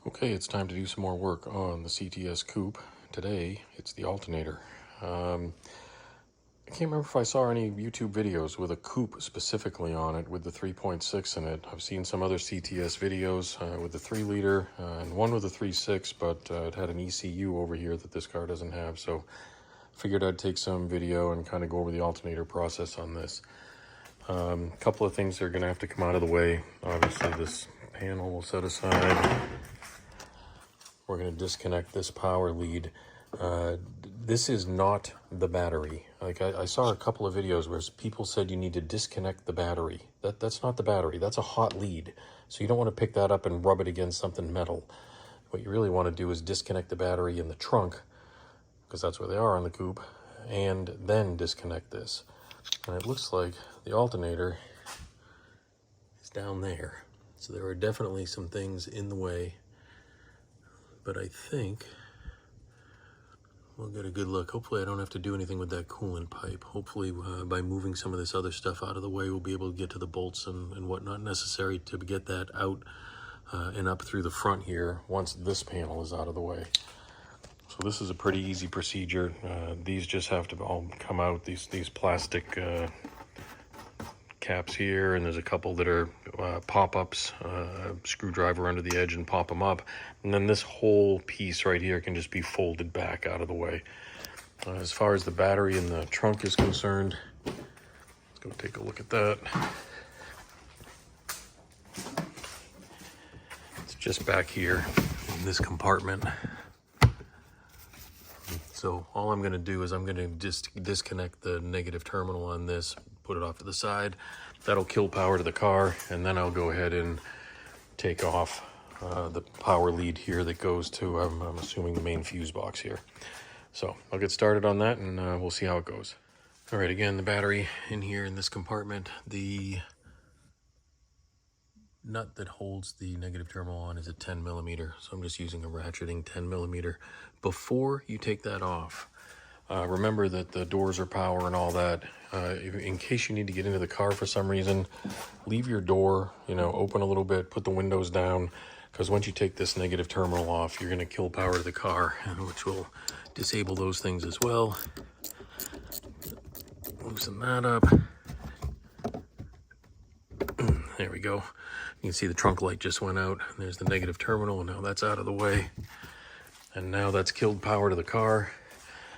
Okay, it's time to do some more work on the CTS Coupe. Today, it's the alternator. I can't remember if I saw any YouTube videos with a coupe specifically on it with the 3.6 in it. I've seen some other CTS videos with the 3 liter and one with the 3.6, but it had an ECU over here that this car doesn't have, so figured I'd take some video and kind of go over the alternator process on this. A couple of things are going to have to come out of the way. Obviously, this panel will set aside. We're going to disconnect this power lead. This is not the battery. Like I saw a couple of videos where people said you need to disconnect the battery. That's not the battery. That's a hot lead. So you don't want to pick that up and rub it against something metal. What you really want to do is disconnect the battery in the trunk, because that's where they are on the coupe, and then disconnect this. And it looks like the alternator is down there. So there are definitely some things in the way. But I think we'll get a good look. Hopefully I don't have to do anything with that coolant pipe. Hopefully by moving some of this other stuff out of the way, we'll be able to get to the bolts and whatnot necessary to get that out and up through the front here once this panel is out of the way. So this is a pretty easy procedure. These just have to all come out, these plastic caps here, and there's a couple that are pop-ups, screwdriver under the edge and pop them up, and then this whole piece right here can just be folded back out of the way. As far as the battery in the trunk is concerned, let's go take a look at that. It's just back here in this compartment. So all I'm going to do is I'm going to just disconnect the negative terminal on this, put it off to the side. That'll kill power to the car, and then I'll go ahead and take off the power lead here that goes to, I'm assuming, the main fuse box here. So I'll get started on that, and we'll see how it goes. All right, again, the battery in here in this compartment. The nut that holds the negative terminal on is a 10 millimeter, so I'm just using a ratcheting 10 millimeter. Before you take that off, remember that the doors are power and all that. In case you need to get into the car for some reason, leave your door, open a little bit, put the windows down, because once you take this negative terminal off, you're going to kill power to the car, which will disable those things as well. Loosen that up. There we go. You can see the trunk light just went out. There's the negative terminal, and now that's out of the way. And now that's killed power to the car,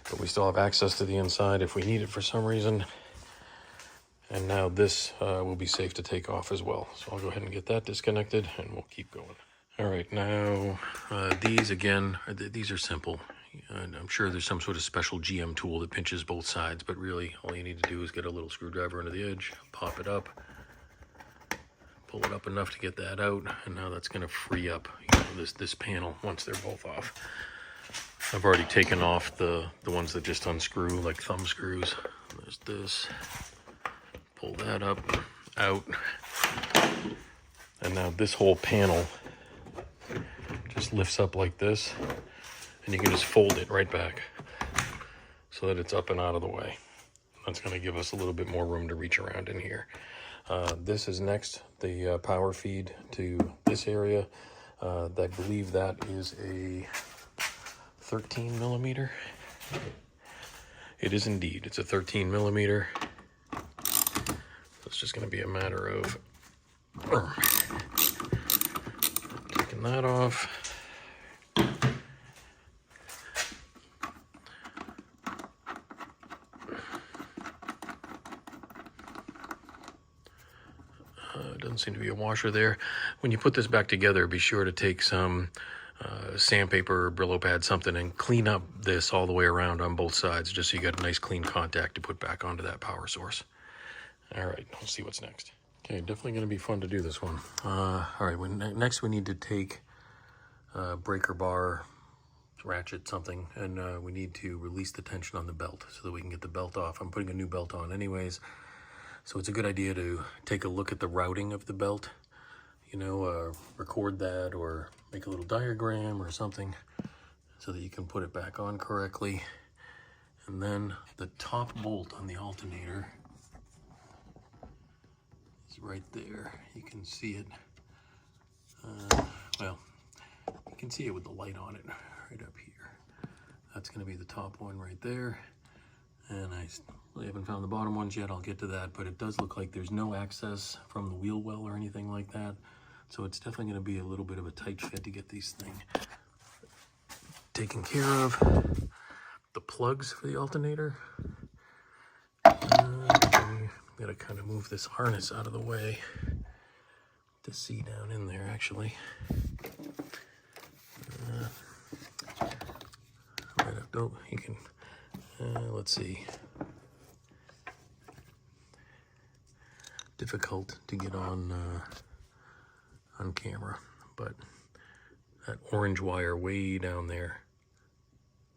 but we still have access to the inside if we need it for some reason. And now this will be safe to take off as well. So I'll go ahead and get that disconnected, and we'll keep going. All right, now these again, these are simple. I'm sure there's some sort of special GM tool that pinches both sides, but really all you need to do is get a little screwdriver under the edge, pop it up, pull it up enough to get that out, and now that's going to free up this panel once they're both off. I've already taken off the ones that just unscrew, like thumb screws. There's this. Pull that up, out. And now this whole panel just lifts up like this, and you can just fold it right back so that it's up and out of the way. That's going to give us a little bit more room to reach around in here. This is next, the power feed to this area. I believe that is a 13 millimeter. It is indeed. It's a 13 millimeter. So it's just going to be a matter of taking that off. Doesn't seem to be a washer there. When you put this back together, be sure to take some sandpaper or Brillo pad, something, and clean up this all the way around on both sides, just so you got a nice clean contact to put back onto that power source. All right, let's see what's next. Okay, definitely going to be fun to do this one. All right, next we need to take breaker bar, ratchet, something, and we need to release the tension on the belt so that we can get the belt off. I'm putting a new belt on anyways, so it's a good idea to take a look at the routing of the belt. Record that or make a little diagram or something so that you can put it back on correctly. And then the top bolt on the alternator is right there. You can see it. Well, can see it with the light on it right up here. That's going to be the top one right there. And I really haven't found the bottom ones yet. I'll get to that, but it does look like there's no access from the wheel well or anything like that. So it's definitely going to be a little bit of a tight fit to get these things taken care of. The plugs for the alternator. Got to kind of move this harness out of the way to see down in there, actually. Right up, don't, you can, let's see. Difficult to get on camera, but that orange wire way down there,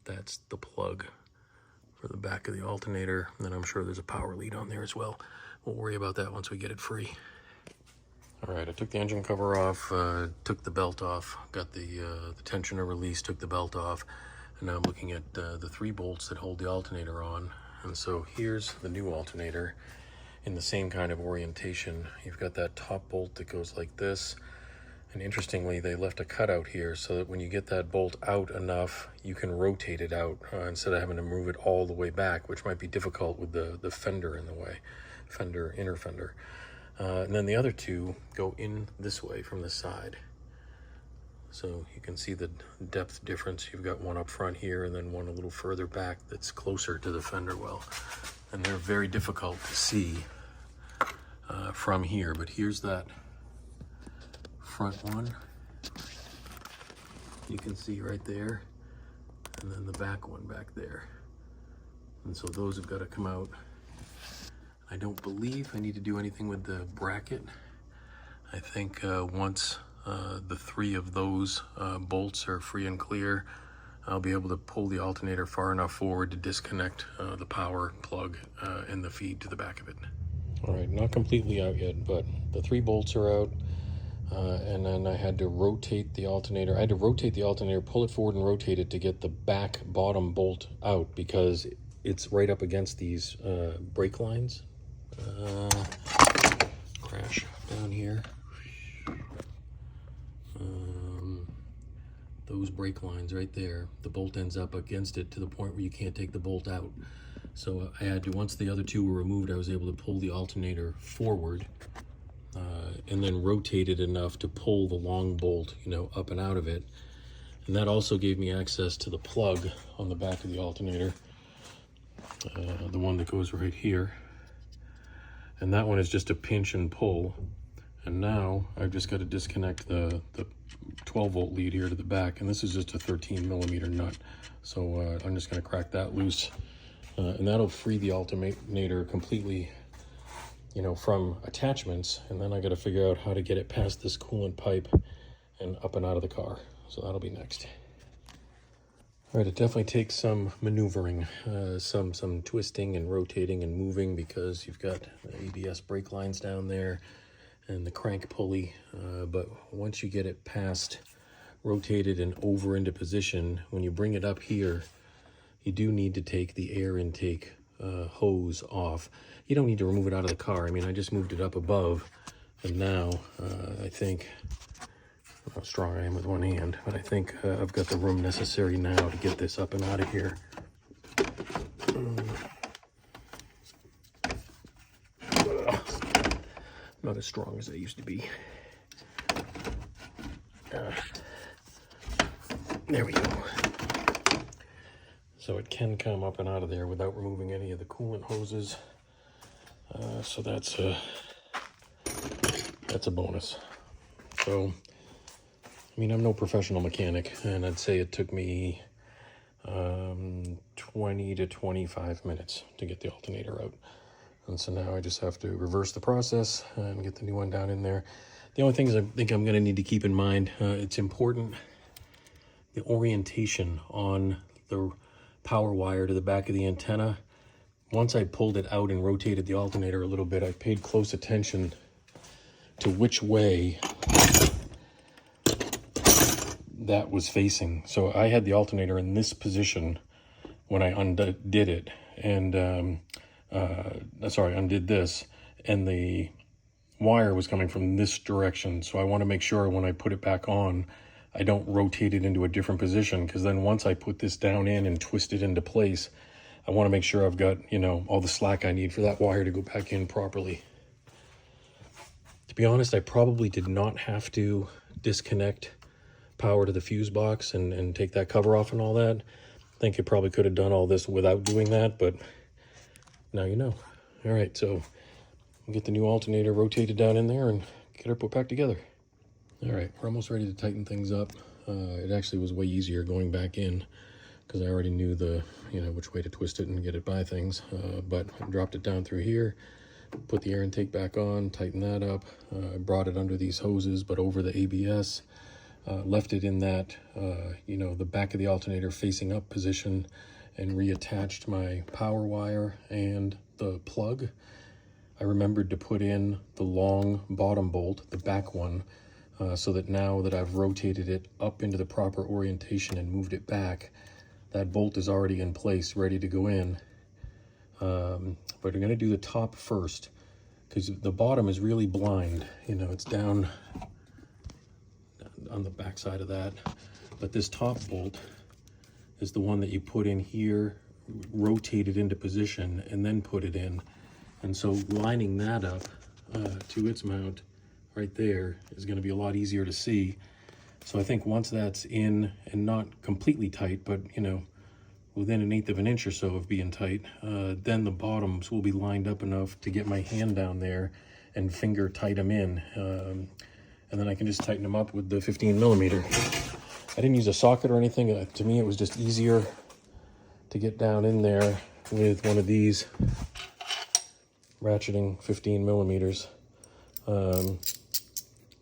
that's the plug for the back of the alternator. And then I'm sure there's a power lead on there as well. We'll worry about that once we get it free. All right, I took the engine cover off, took the belt off, got the tensioner release, took the belt off, and now I'm looking at the 3 bolts that hold the alternator on. And so here's the new alternator in the same kind of orientation. You've got that top bolt that goes like this, and interestingly, they left a cutout here so that when you get that bolt out enough, you can rotate it out instead of having to move it all the way back, which might be difficult with the fender in the way, inner fender. And then the other 2 go in this way from the side. So you can see the depth difference. You've got one up front here and then one a little further back that's closer to the fender well. And they're very difficult to see from here, but here's that front one. You can see right there, and then the back one back there. And so those have got to come out. I don't believe I need to do anything with the bracket. I think once the 3 of those bolts are free and clear, I'll be able to pull the alternator far enough forward to disconnect the power plug and the feed to the back of it. All right, not completely out yet, but the 3 bolts are out. And then I had to rotate the alternator. I had to rotate the alternator, pull it forward and rotate it to get the back bottom bolt out because it's right up against these brake lines. Crash down here. Those brake lines right there, the bolt ends up against it to the point where you can't take the bolt out. So I had to, once the other 2 were removed, I was able to pull the alternator forward and then rotate it enough to pull the long bolt, you know, up and out of it. And that also gave me access to the plug on the back of the alternator, the one that goes right here. And that one is just a pinch and pull. And now I've just got to disconnect the 12 volt lead here to the back, and this is just a 13 millimeter nut. So I'm just going to crack that loose, and that'll free the alternator completely, you know, from attachments. And then I got to figure out how to get it past this coolant pipe and up and out of the car. So that'll be next. All right, it definitely takes some maneuvering, some twisting and rotating and moving, because you've got ABS brake lines down there and the crank pulley, but once you get it past, rotated and over into position, when you bring it up here, you do need to take the air intake hose off. You don't need to remove it out of the car. I mean, I just moved it up above, and now I think, I don't know how strong I am with one hand, but I think I've got the room necessary now to get this up and out of here. Not as strong as I used to be. There we go. So it can come up and out of there without removing any of the coolant hoses. So that's a bonus. So, I mean, I'm no professional mechanic, and I'd say it took me 20 to 25 minutes to get the alternator out. And so now I just have to reverse the process and get the new one down in there. The only things I think I'm going to need to keep in mind, it's important, the orientation on the power wire to the back of the antenna. Once I pulled it out and rotated the alternator a little bit, I paid close attention to which way that was facing. So I had the alternator in this position when I undid it, and undid this, and the wire was coming from this direction. So I want to make sure when I put it back on, I don't rotate it into a different position, because then once I put this down in and twist it into place, I want to make sure I've got, you know, all the slack I need for that wire to go back in properly. To be honest, I probably did not have to disconnect power to the fuse box and take that cover off and all that. I think I probably could have done all this without doing that, but now you know. All right, so we'll get the new alternator rotated down in there and get her put back together. All right, we're almost ready to tighten things up. It actually was way easier going back in, because I already knew which way to twist it and get it by things. But I dropped it down through here, put the air intake back on, tighten that up. I brought it under these hoses, but over the ABS. Left it in that, the back of the alternator facing up position, and reattached my power wire and the plug. I remembered to put in the long bottom bolt, the back one, so that now that I've rotated it up into the proper orientation and moved it back, that bolt is already in place, ready to go in. But I'm going to do the top first, because the bottom is really blind. You know, it's down on the back side of that. But this top bolt is the one that you put in here, rotate it into position, and then put it in. And so lining that up to its mount right there is going to be a lot easier to see. So I think once that's in and not completely tight, but within 1/8 of an inch or so of being tight, then the bottoms will be lined up enough to get my hand down there and finger tight them in. And then I can just tighten them up with the 15mm. I didn't use a socket or anything. To me, it was just easier to get down in there with one of these ratcheting 15mm.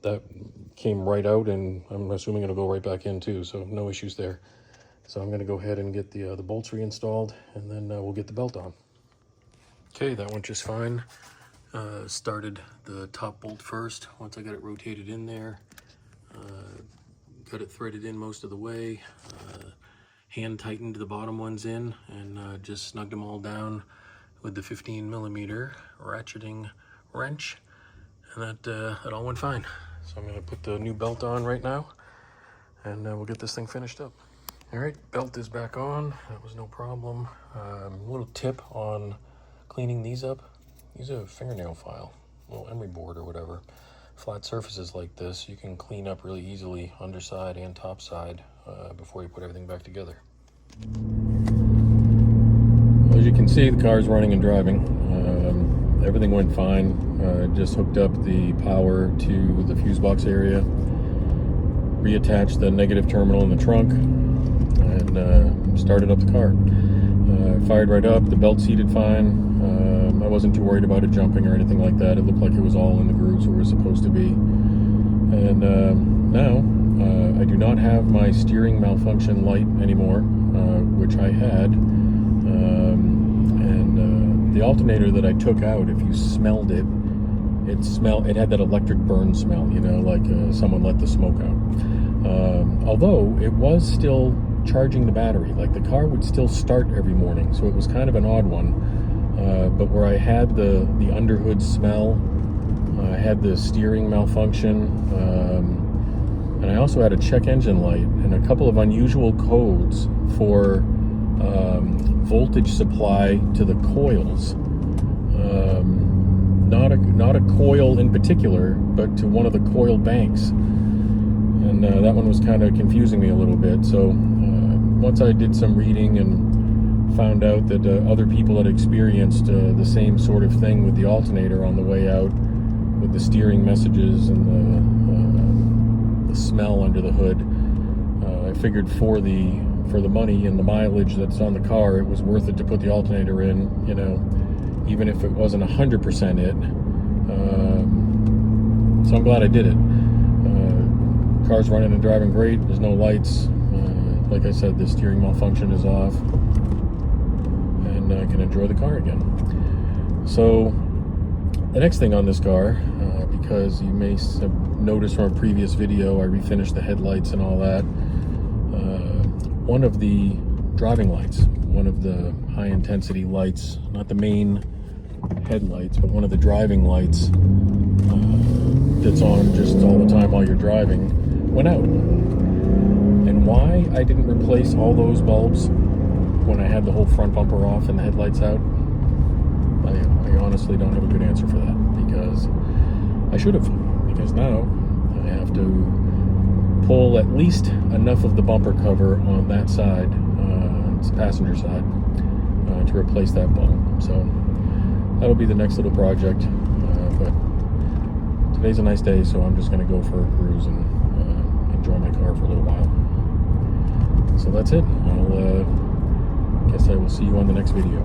That came right out, and I'm assuming it'll go right back in too, so no issues there. So I'm going to go ahead and get the bolts reinstalled, and then we'll get the belt on. Okay, that went just fine. Started the top bolt first. Once I got it rotated in there, got it threaded in most of the way, hand tightened the bottom ones in, and just snugged them all down with the 15mm ratcheting wrench, and that all went fine. So I'm going to put the new belt on right now, and we'll get this thing finished up. All right, belt is back on. That was no problem. A little tip on cleaning these up: use a fingernail file, a little emery board or whatever. Flat surfaces like this, you can clean up really easily, underside and top side, before you put everything back together. Well, as you can see, the car is running and driving. Everything went fine. Just hooked up the power to the fuse box area, reattached the negative terminal in the trunk, and started up the car. Fired right up, the belt seated fine. I wasn't too worried about it jumping or anything like that. It looked like it was all in the grooves where it was supposed to be. And now I do not have my steering malfunction light anymore, which I had. The alternator that I took out, if you smelled it, it had that electric burn smell, like someone let the smoke out. Although it was still charging the battery, like the car would still start every morning, so it was kind of an odd one. But where I had the underhood smell, I had the steering malfunction, and I also had a check engine light and a couple of unusual codes for voltage supply to the coils. Not a coil in particular, but to one of the coil banks. And that one was kind of confusing me a little bit. So once I did some reading and found out that other people had experienced the same sort of thing with the alternator on the way out, with the steering messages and the smell under the hood, I figured for the money and the mileage that's on the car, it was worth it to put the alternator in, even if it wasn't 100% it. So I'm glad I did it. Car's running and driving great. There's no lights. Like I said, the steering malfunction is off, and I can enjoy the car again. So the next thing on this car, because you may have noticed from a previous video, I refinished the headlights and all that. One of the driving lights, one of the high intensity lights, not the main headlights, but one of the driving lights that's on just all the time while you're driving, went out. Why I didn't replace all those bulbs when I had the whole front bumper off and the headlights out, I honestly don't have a good answer for that, because I should have, because now I have to pull at least enough of the bumper cover on that side, it's passenger side, to replace that bulb. So that'll be the next little project, but today's a nice day, so I'm just going to go for a cruise and enjoy my car for a little while. So that's it. I'll guess I will see you on the next video.